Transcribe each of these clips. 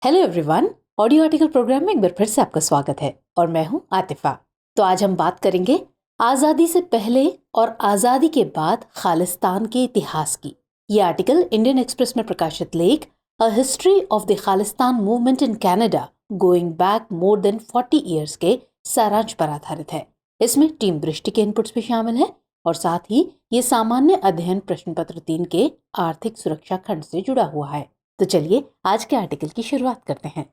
Hello everyone, audio article programme में एक बार फिर से आपका स्वागत है और मैं हूं आतिफा। तो आज हम बात करेंगे आज़ादी से पहले और आज़ादी के बाद खालिस्तान के इतिहास की। ये आर्टिकल इंडियन एक्सप्रेस में प्रकाशित लेख a history of the Khalistan movement in Canada going back more than 40 years के सारांश पर आधारित है। इसमें टीम दृष्टि के इनपुट्स भी शामिल हैं और साथ ही ये सामान्य अध्ययन प्रश्न पत्र 3 के आर्थिक सुरक्षा खंड से जुड़ा हुआ है। तो चलिए आज के आर्टिकल की शुरुआत करते हैं।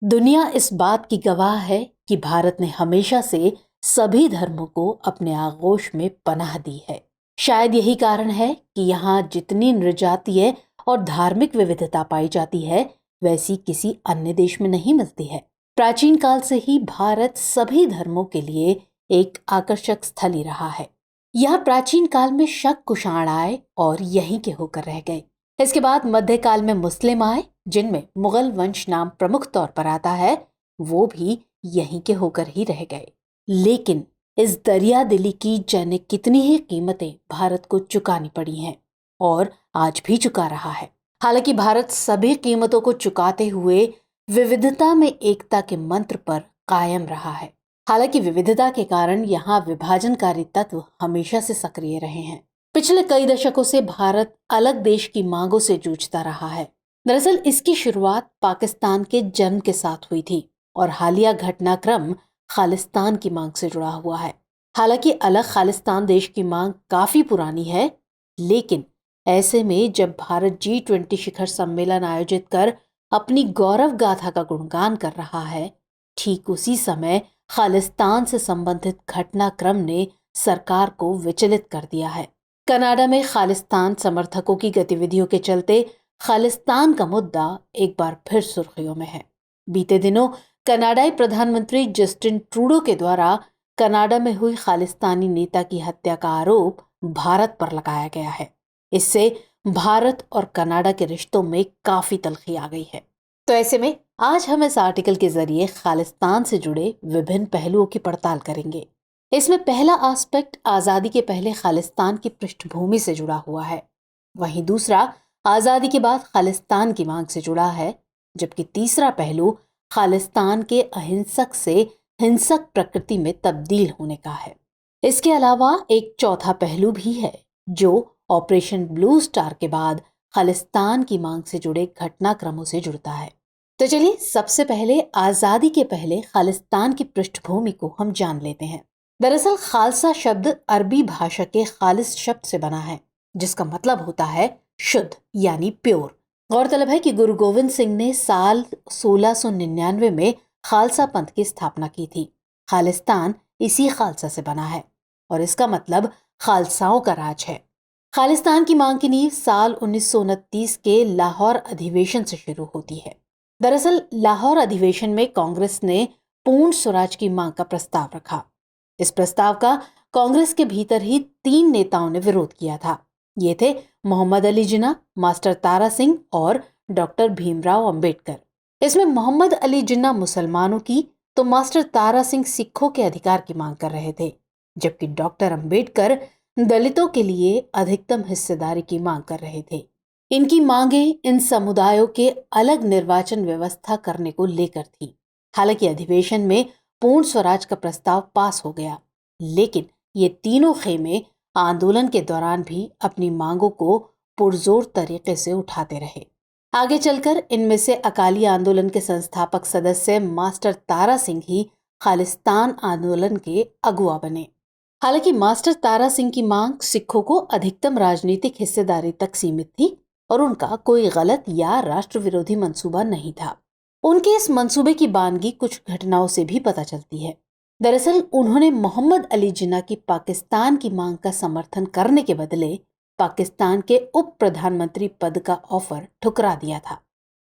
दुनिया इस बात की गवाह है कि भारत ने हमेशा से सभी धर्मों को अपने आगोश में पनाह दी है। शायद यही कारण है कि यहाँ जितनी नृजातीय और धार्मिक विविधता पाई जाती है वैसी किसी अन्य देश में नहीं मिलती है। प्राचीन काल से ही भारत सभी धर्मों के लिए एक आकर्षक स्थल ही रहा है। यहाँ प्राचीन काल में शक कुषाण आए और यहीं के होकर रह गए। इसके बाद मध्यकाल में मुस्लिम आए, जिनमें मुगल वंश नाम प्रमुख तौर पर आता है, वो भी यहीं के होकर ही रह गए। लेकिन इस दरिया दिली की जाने कितनी ही कीमतें भारत को चुकानी पड़ी हैं और आज भी चुका रहा है। हालांकि भारत सभी कीमतों को चुकाते हुए विविधता में एकता के मंत्र पर कायम रहा है। हालांकि विविधता के कारण यहाँ विभाजनकारी तत्व हमेशा से सक्रिय रहे हैं। पिछले कई दशकों से भारत अलग देश की मांगों से जूझता रहा है। दरअसल इसकी शुरुआत पाकिस्तान के जन्म के साथ हुई थी और हालिया घटनाक्रम खालिस्तान की मांग से जुड़ा हुआ है। हालांकि अलग खालिस्तान देश की मांग काफी पुरानी है, लेकिन ऐसे में जब भारत G20 शिखर सम्मेलन आयोजित कर अपनी गौरव गाथा का गुणगान कर रहा है, ठीक उसी समय खालिस्तान से संबंधित घटनाक्रम ने सरकार को विचलित कर दिया है। कनाडा में खालिस्तान समर्थकों की गतिविधियों के चलते खालिस्तान का मुद्दा एक बार फिर सुर्खियों में है। बीते दिनों कनाडाई प्रधानमंत्री जस्टिन ट्रूडो के द्वारा कनाडा में हुई खालिस्तानी नेता की हत्या का आरोप भारत पर लगाया गया है। इससे भारत और कनाडा के रिश्तों में काफी तल्खी आ गई है। तो ऐसे में आज हम इस आर्टिकल के जरिए खालिस्तान से जुड़े विभिन्न पहलुओं की पड़ताल करेंगे। इसमें पहला एस्पेक्ट आजादी के पहले खालिस्तान की पृष्ठभूमि से जुड़ा हुआ है, वहीं दूसरा आजादी के बाद खालिस्तान की मांग से जुड़ा है, जबकि तीसरा पहलू खालिस्तान के अहिंसक से हिंसक प्रकृति में तब्दील होने का है। इसके अलावा एक चौथा पहलू भी है जो ऑपरेशन ब्लू स्टार के बाद खालिस्तान की मांग से जुड़े घटनाक्रमों से जुड़ता है। तो चलिए सबसे पहले आजादी के पहले खालिस्तान की पृष्ठभूमि को हम जान लेते हैं। दरअसल खालसा शब्द अरबी भाषा के खालिस शब्द से बना है, जिसका मतलब होता है शुद्ध यानी प्योर। गौरतलब है कि गुरु गोविंद सिंह ने साल 1699 में खालसा पंथ की स्थापना की थी। खालिस्तान इसी खालसा से बना है और इसका मतलब खालसाओं का राज है। खालिस्तान की मांग की नींव साल 1929 के लाहौर अधिवेशन से शुरू होती है। दरअसल लाहौर अधिवेशन में कांग्रेस ने पूर्ण स्वराज की मांग का प्रस्ताव रखा। इस प्रस्ताव का कांग्रेस के भीतर ही 3 नेताओं ने विरोध किया था। ये थे मोहम्मद अली जिन्ना, मास्टर तारा सिंह और डॉक्टर भीमराव अंबेडकर। इसमें मोहम्मद अली जिन्ना मुसलमानों की तो मास्टर तारा सिंह सिखों के अधिकार की मांग कर रहे थे, जबकि डॉक्टर अंबेडकर दलितों के लिए अधिकतम हिस्सेदारी की मांग कर रहे थे। इनकी मांगे इन समुदायों के अलग निर्वाचन व्यवस्था करने को लेकर थी। हालांकि अधिवेशन में पूर्ण स्वराज का प्रस्ताव पास हो गया, लेकिन ये तीनों खेमे आंदोलन के दौरान भी अपनी मांगों को पुरजोर तरीके से उठाते रहे। आगे चलकर इनमें से अकाली आंदोलन के संस्थापक सदस्य मास्टर तारा सिंह ही खालिस्तान आंदोलन के अगुवा बने। हालांकि मास्टर तारा सिंह की मांग सिखों को अधिकतम राजनीतिक हिस्सेदारी तक सीमित थी और उनका कोई गलत या राष्ट्र विरोधी मंसूबा नहीं था। उनके इस मंसूबे की बानगी कुछ घटनाओं से भी पता चलती है। दरअसल उन्होंने मोहम्मद अली जिन्ना की पाकिस्तान की मांग का समर्थन करने के बदले पाकिस्तान के उप प्रधानमंत्री पद का ऑफर ठुकरा दिया था।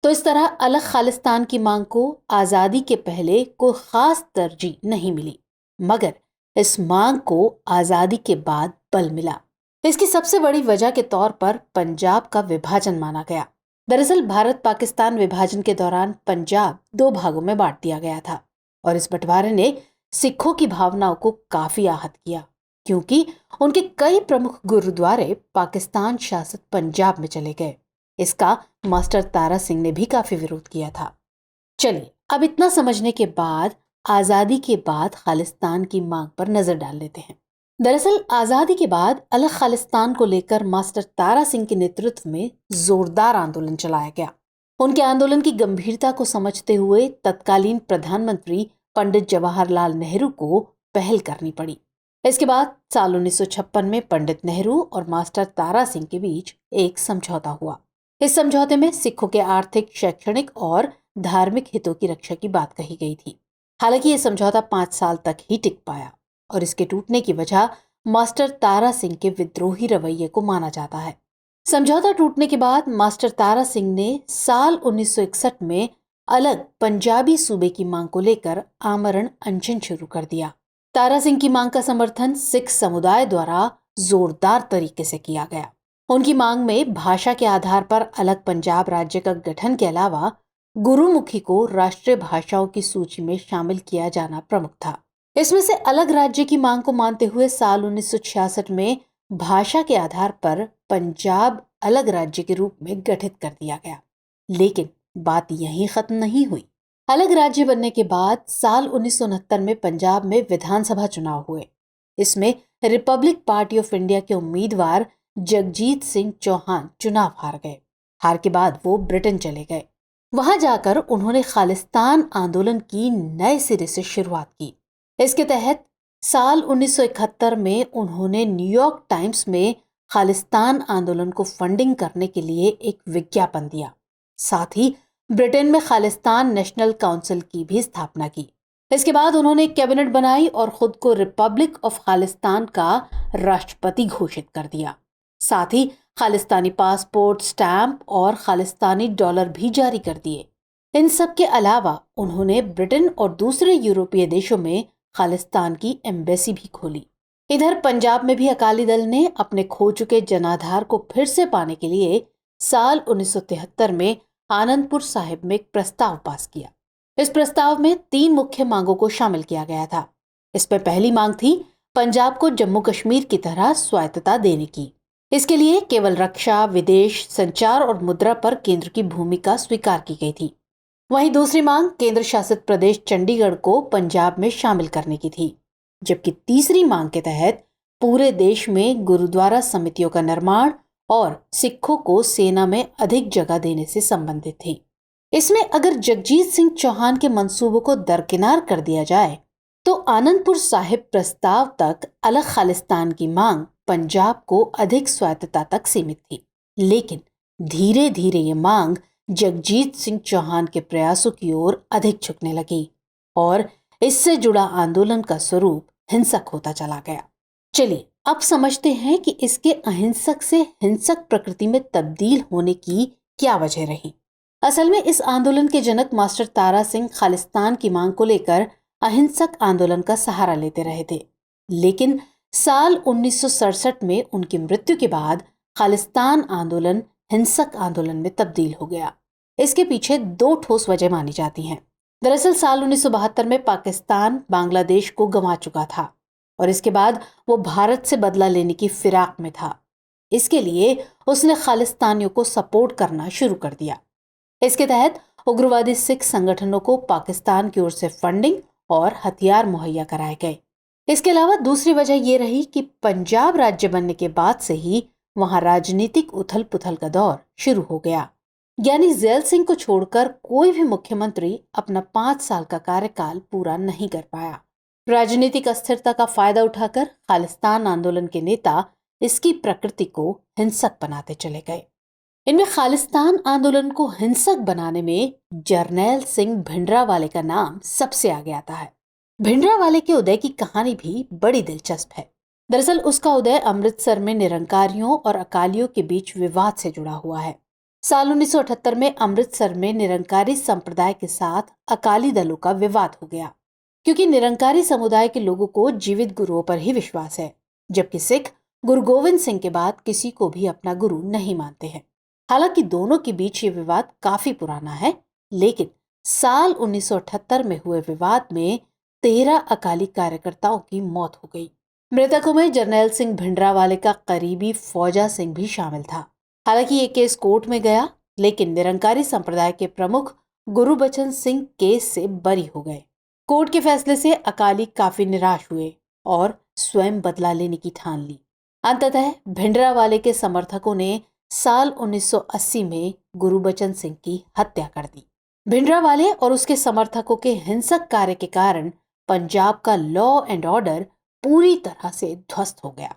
तो इस तरह अलग खालिस्तान की मांग को आजादी के पहले कोई खास तरजीह नहीं मिली, मगर इस मांग को आजादी के बाद बल मिला। इसकी सबसे बड़ी वजह के तौर पर पंजाब का विभाजन माना गया। दरअसल भारत पाकिस्तान विभाजन के दौरान पंजाब 2 भागों में बांट दिया गया था और इस बंटवारे ने सिखों की भावनाओं को काफी आहत किया, क्योंकि उनके कई प्रमुख गुरुद्वारे पाकिस्तान शासित पंजाब में चले गए। इसका मास्टर तारा सिंह ने भी काफी विरोध किया था। चलिए अब इतना समझने के बाद आजादी के बाद खालिस्तान की मांग पर नजर डाल लेते हैं। दरअसल आजादी के बाद अलग खालिस्तान को लेकर मास्टर तारा सिंह के नेतृत्व में जोरदार आंदोलन चलाया गया। उनके आंदोलन की गंभीरता को समझते हुए तत्कालीन प्रधानमंत्री पंडित जवाहरलाल नेहरू को पहल करनी पड़ी। इसके बाद साल 1956 में पंडित नेहरू और मास्टर तारा सिंह के बीच एक समझौता हुआ। इस समझौते में सिखों के आर्थिक, शैक्षणिक और धार्मिक हितों की रक्षा की बात कही गई थी। हालांकि यह समझौता 5 साल तक ही टिक पाया और इसके टूटने की वजह मास्टर तारा सिंह के विद्रोही रवैये को माना जाता है। समझौता टूटने के बाद मास्टर तारा सिंह ने साल 1961 में अलग पंजाबी सूबे की मांग को लेकर आमरण अनशन शुरू कर दिया। तारा सिंह की मांग का समर्थन सिख समुदाय द्वारा जोरदार तरीके से किया गया। उनकी मांग में भाषा के आधार पर अलग पंजाब राज्य का गठन के अलावा गुरुमुखी को राष्ट्रीय भाषाओं की सूची में शामिल किया जाना प्रमुख था। इसमें से अलग राज्य की मांग को मानते हुए साल 1966 में भाषा के आधार पर पंजाब अलग राज्य के रूप में गठित कर दिया गया। लेकिन बात यहीं खत्म नहीं हुई। अलग राज्य बनने के बाद साल 1969 में पंजाब में विधानसभा चुनाव हुए। इसमें रिपब्लिक पार्टी ऑफ इंडिया के उम्मीदवार जगजीत सिंह चौहान चुनाव हार गए। हार के बाद वो ब्रिटेन चले गए। वहां जाकर उन्होंने खालिस्तान आंदोलन की नए सिरे से शुरुआत की। इसके तहत साल 1971 में उन्होंने न्यूयॉर्क टाइम्स में खालिस्तान आंदोलन को फंडिंग करने के लिए एक विज्ञापन दिया। साथ ही ब्रिटेन में खालिस्तान नेशनल काउंसिल की भी स्थापना की। इसके बाद उन्होंने एक कैबिनेट बनाई और खुद को रिपब्लिक ऑफ खालिस्तान का राष्ट्रपति घोषित कर दिया। साथ ही खालिस्तानी पासपोर्ट, स्टैंप और खालिस्तानी डॉलर भी जारी कर दिए। इन सब के अलावा उन्होंने ब्रिटेन और दूसरे यूरोपीय देशों में खालिस्तान की एम्बेसी भी खोली। इधर पंजाब में भी अकाली दल ने अपने खो चुके जनाधार को फिर से पाने के लिए साल 1973 में आनंदपुर साहिब में एक प्रस्ताव पास किया। इस प्रस्ताव में 3 मुख्य मांगों को शामिल किया गया था। इसमें पहली मांग थी पंजाब को जम्मू कश्मीर की तरह स्वायत्तता देने की। इसके लिए केवल रक्षा, विदेश, संचार और मुद्रा पर केंद्र की भूमिका स्वीकार की गई थी। वहीं दूसरी मांग केंद्र शासित प्रदेश चंडीगढ़ को पंजाब में शामिल करने की थी, जबकि तीसरी मांग के तहत पूरे देश में गुरुद्वारा समितियों का निर्माण और सिखों को सेना में अधिक जगह देने से संबंधित थी। इसमें अगर जगजीत सिंह चौहान के मंसूबों को दरकिनार कर दिया जाए तो आनंदपुर साहिब प्रस्ताव तक अलग खालिस्तान की मांग पंजाब को अधिक स्वायत्तता तक सीमित थी। लेकिन धीरे धीरे ये मांग जगजीत सिंह चौहान के प्रयासों की ओर अधिक झुकने लगी और इससे जुड़ा आंदोलन का स्वरूप हिंसक होता चला गया। चलिए अब समझते हैं कि इसके अहिंसक से हिंसक प्रकृति में तब्दील होने की क्या वजह रही। असल में इस आंदोलन के जनक मास्टर तारा सिंह खालिस्तान की मांग को लेकर अहिंसक आंदोलन का सहारा लेते रहे थे। लेकिन साल 1967 में उनकी मृत्यु के बाद खालिस्तान आंदोलन हिंसक आंदोलन में तब्दील हो गया। इसके पीछे 2 ठोस वजह मानी जाती हैं। दरअसल साल 1972 में पाकिस्तान बांग्लादेश को गंवा चुका था और इसके बाद वो भारत से बदला लेने की फिराक में था। इसके लिए उसने खालिस्तानियों को सपोर्ट करना शुरू कर दिया। इसके तहत उग्रवादी सिख संगठनों को पाकिस्तान की ओर से फंडिंग और हथियार मुहैया कराए गए। इसके अलावा दूसरी वजह यह रही कि पंजाब राज्य बनने के बाद से ही वहां राजनीतिक उथल पुथल का दौर शुरू हो गया। यानी ज़ैल सिंह को छोड़कर कोई भी मुख्यमंत्री अपना 5 साल का कार्यकाल पूरा नहीं कर पाया। राजनीतिक अस्थिरता का फायदा उठाकर खालिस्तान आंदोलन के नेता इसकी प्रकृति को हिंसक बनाते चले गए। इनमें खालिस्तान आंदोलन को हिंसक बनाने में जरनैल सिंह भिंडरावाले का नाम सबसे आगे आता है। भिंडरावाले के उदय की कहानी भी बड़ी दिलचस्प है। दरअसल उसका उदय अमृतसर में निरंकारियों और अकालियों के बीच विवाद से जुड़ा हुआ है। साल 1978 में अमृतसर में निरंकारी संप्रदाय के साथ अकाली दलों का विवाद हो गया, क्योंकि निरंकारी समुदाय के लोगों को जीवित गुरुओं पर ही विश्वास है, जबकि सिख गुरु गोविंद सिंह के बाद किसी को भी अपना गुरु नहीं मानते हैं। हालांकि दोनों के बीच ये विवाद काफी पुराना है, लेकिन साल 1978 में हुए विवाद में 13 अकाली कार्यकर्ताओं की मौत हो गई। मृतकों में जरनैल सिंह भिंडरावाले का करीबी फौजा सिंह भी शामिल था। हालांकि ये केस कोर्ट में गया, लेकिन निरंकारी संप्रदाय के प्रमुख गुरबचन सिंह केस से बरी हो गए। कोर्ट के फैसले से अकाली काफी निराश हुए और स्वयं बदला लेने की ठान ली। अंततः भिंडरावाले के समर्थकों ने साल 1980 में गुरबचन सिंह की हत्या कर दी। भिंडरावाले और उसके समर्थकों के हिंसक कार्य के कारण पंजाब का लॉ एंड ऑर्डर पूरी तरह से ध्वस्त हो गया।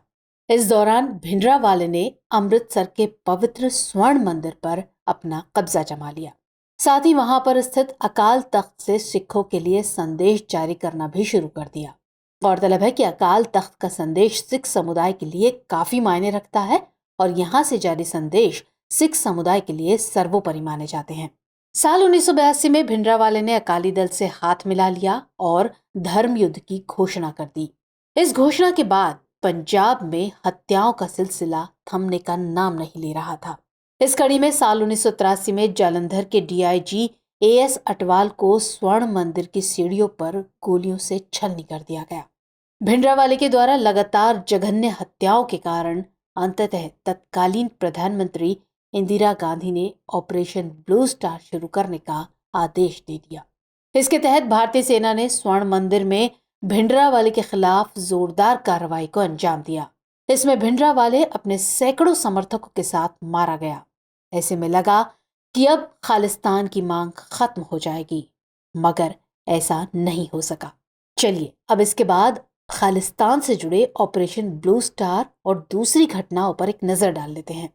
इस दौरान भिंडरावाले ने अमृतसर के पवित्र स्वर्ण मंदिर पर अपना कब्जा जमा लिया। साथ ही वहां पर स्थित अकाल तख्त से सिखों के लिए संदेश जारी करना भी शुरू कर दिया। गौरतलब है कि अकाल तख्त का संदेश सिख समुदाय के लिए काफी मायने रखता है और यहाँ से जारी संदेश सिख समुदाय के लिए सर्वोपरि माने जाते हैं। साल 1982 में भिंडरावाले ने अकाली दल से हाथ मिला लिया और धर्म युद्ध की घोषणा कर दी। इस घोषणा के बाद पंजाब में हत्याओं का सिलसिला थमने का नाम नहीं ले रहा था। इस कड़ी में साल 1983 में जालंधर के डीआईजी एएस अटवाल को स्वर्ण मंदिर की सीढ़ियों पर गोलियों से छलनी कर दिया गया। भिंडरावाले के द्वारा लगातार जघन्य हत्याओं के कारण अंततः तत्कालीन प्रधानमंत्री इंदिरा गांधी ने ऑपरेशन ब्लू स्टार शुरू करने का आदेश दे दिया। इसके तहत भारतीय सेना ने स्वर्ण मंदिर में भिंडरावाले के खिलाफ जोरदार कार्रवाई को अंजाम दिया। इसमें भिंडरावाले अपने सैकड़ों समर्थकों के साथ मारा गया। ऐसे में लगा कि अब खालिस्तान की मांग खत्म हो जाएगी, मगर ऐसा नहीं हो सका। चलिए अब इसके बाद खालिस्तान से जुड़े ऑपरेशन ब्लू स्टार और दूसरी घटनाओं पर एक नजर डाल लेते हैं।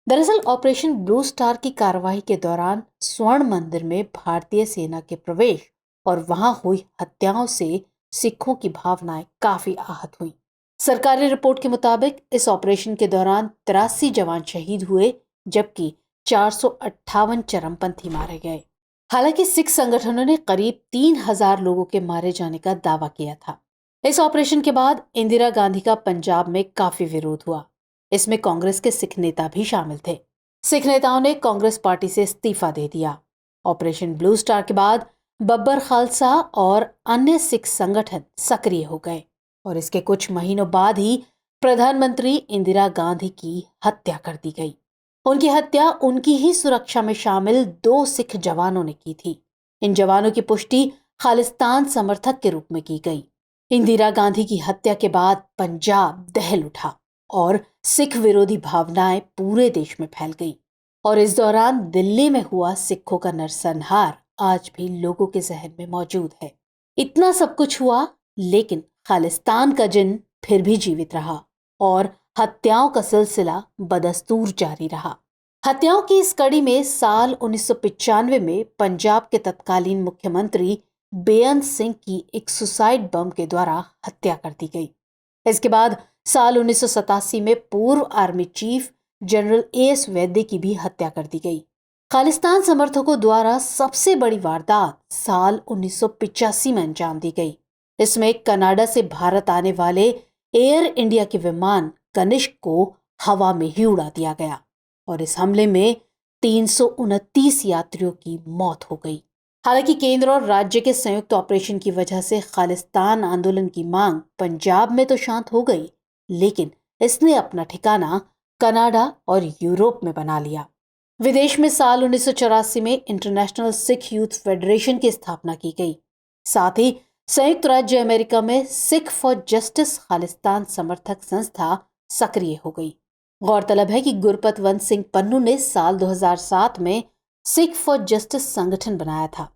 दरअसल ऑपरेशन ब्लू स्टार की कार्रवाई के दौरान स्वर्ण मंदिर में भारतीय सेना के प्रवेश और वहां हुई हत्याओं से सिखों की भावनाएं काफी आहत हुई। सरकारी रिपोर्ट के मुताबिक इस ऑपरेशन के दौरान 83 जवान शहीद हुए, जबकि 458 चरमपंथी मारे गए। हालांकि सिख संगठनों ने करीब 3000 लोगों के मारे जाने का दावा किया था। इस ऑपरेशन के बाद इंदिरा गांधी का पंजाब में काफी विरोध हुआ। इसमें कांग्रेस के सिख नेता भी शामिल थे। सिख नेताओं ने कांग्रेस पार्टी से इस्तीफा दे दिया। ऑपरेशन ब्लू स्टार के बाद बब्बर खालसा और अन्य सिख संगठन सक्रिय हो गए और इसके कुछ महीनों बाद ही प्रधानमंत्री इंदिरा गांधी की हत्या कर दी गई। उनकी हत्या उनकी ही सुरक्षा में शामिल 2 सिख जवानों ने की थी। इन जवानों की पुष्टि खालिस्तान समर्थक के रूप में की गई। इंदिरा गांधी की हत्या के बाद पंजाब दहल उठा और सिख विरोधी भावनाएं पूरे देश में फैल गई और इस दौरान दिल्ली में हुआ सिखों का नरसंहार आज भी लोगों के जहन में मौजूद है। इतना सब कुछ हुआ, लेकिन खालिस्तान का जिन फिर भी जीवित रहा और हत्याओं का सिलसिला बदस्तूर जारी रहा। हत्याओं की इस कड़ी में साल 1995 में पंजाब के तत्कालीन मुख्यमंत्री बेअंत सिंह की एक सुसाइड बम के द्वारा हत्या कर दी गई। इसके बाद साल 1987 में पूर्व आर्मी चीफ जनरल एएस वैद्य की भी हत्या कर दी गई। खालिस्तान समर्थकों द्वारा सबसे बड़ी वारदात साल 1985 में अंजाम दी गई। इसमें कनाडा से भारत आने वाले एयर इंडिया के विमान कनिष्क को हवा में ही उड़ा दिया गया और इस हमले में 329 यात्रियों की मौत हो गई। हालांकि केंद्र और राज्य के संयुक्त ऑपरेशन की वजह से खालिस्तान आंदोलन की मांग पंजाब में तो शांत हो गई, लेकिन इसने अपना ठिकाना कनाडा और यूरोप में बना लिया। विदेश में साल 1984 में इंटरनेशनल सिख यूथ फेडरेशन की स्थापना की गई। साथ ही संयुक्त राज्य अमेरिका में सिख फॉर जस्टिस खालिस्तान समर्थक संस्था सक्रिय हो गई। गौरतलब है कि गुरपतवंत सिंह पन्नू ने साल 2007 में सिख फॉर जस्टिस संगठन बनाया था।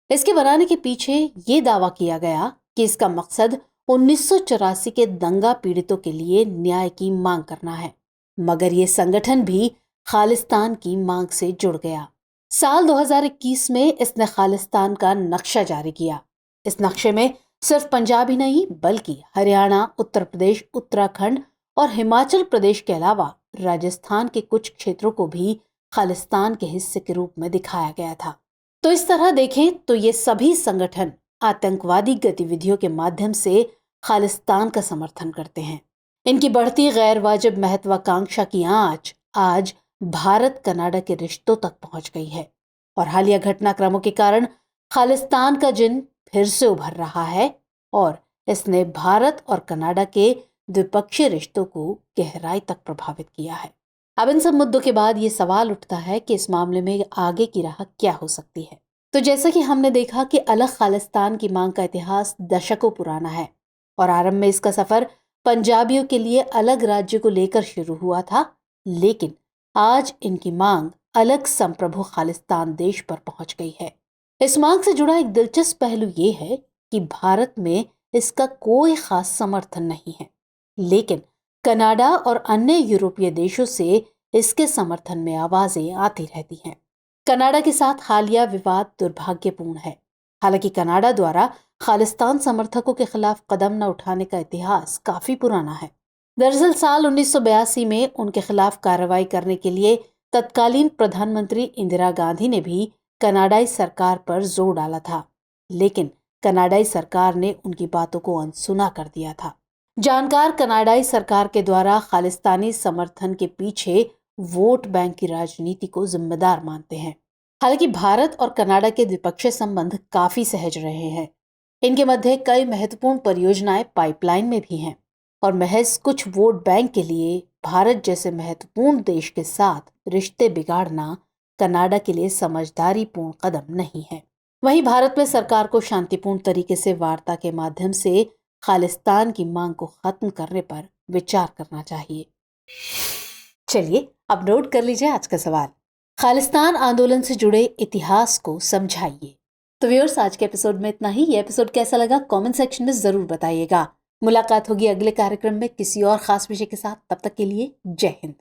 इसके बनाने के पीछे ये दावा किया गया कि इसका मकसद 1984 के दंगा पीड़ितों के लिए न्याय की मांग करना है, मगर ये संगठन भी खालिस्तान की मांग से जुड़ गया। साल 2021 में इसने खालिस्तान का नक्शा जारी किया। इस नक्शे में सिर्फ पंजाब ही नहीं बल्कि हरियाणा, उत्तर प्रदेश, उत्तराखंड और हिमाचल प्रदेश के अलावा राजस्थान के कुछ क्षेत्रों को भी खालिस्तान के हिस्से के रूप में दिखाया गया था। तो इस तरह देखें तो ये सभी संगठन आतंकवादी गतिविधियों के माध्यम से खालिस्तान का समर्थन करते हैं। इनकी बढ़ती गैर वाजिब महत्वाकांक्षा की आंच आज भारत कनाडा के रिश्तों तक पहुंच गई है और हालिया घटनाक्रमों के कारण खालिस्तान का जिन फिर से उभर रहा है और इसने भारत और कनाडा के द्विपक्षीय रिश्तों को गहराई तक प्रभावित किया है। अब इन सब मुद्दों के बाद ये सवाल उठता है कि इस मामले में आगे की राह क्या हो सकती है। तो जैसा कि हमने देखा कि अलग खालिस्तान की मांग का इतिहास दशकों पुराना है और आरंभ में इसका सफर पंजाबियों के लिए अलग राज्य को लेकर शुरू हुआ था, लेकिन आज इनकी मांग अलग संप्रभु खालिस्तान देश पर पहुंच गई है। इस मांग से जुड़ा एक दिलचस्प पहलू ये है कि भारत में इसका कोई खास समर्थन नहीं है, लेकिन कनाडा और अन्य यूरोपीय देशों से इसके समर्थन में आवाजें आती रहती हैं। कनाडा के साथ हालिया विवाद दुर्भाग्यपूर्ण है। हालांकि कनाडा द्वारा खालिस्तान समर्थकों के खिलाफ कदम न उठाने का इतिहास काफी पुराना है। दरअसल साल 1982 में उनके खिलाफ कार्रवाई करने के लिए तत्कालीन प्रधानमंत्री इंदिरा गांधी ने भी कनाडाई सरकार पर जोर डाला था, लेकिन कनाडाई सरकार ने उनकी बातों को अनसुना कर दिया था। जानकार कनाडाई सरकार के द्वारा खालिस्तानी समर्थन के पीछे वोट बैंक की राजनीति को जिम्मेदार मानते हैं। हालांकि भारत और कनाडा के द्विपक्षीय संबंध काफी सहज रहे हैं। इनके मध्य कई महत्वपूर्ण परियोजनाएं पाइपलाइन में भी हैं और महज कुछ वोट बैंक के लिए भारत जैसे महत्वपूर्ण देश के साथ रिश्ते बिगाड़ना कनाडा के लिए समझदारीपूर्ण कदम नहीं है। वहीं भारत में सरकार को शांतिपूर्ण तरीके से वार्ता के माध्यम से खालिस्तान की मांग को खत्म करने पर विचार करना चाहिए। चलिए अब नोट कर लीजिए आज का सवाल। खालिस्तान आंदोलन से जुड़े इतिहास को समझाइए। तो व्यूअर्स, आज के एपिसोड में इतना ही। ये एपिसोड कैसा लगा कमेंट सेक्शन में जरूर बताइएगा। मुलाकात होगी अगले कार्यक्रम में किसी और खास विषय के साथ। तब तक के लिए जय हिंद।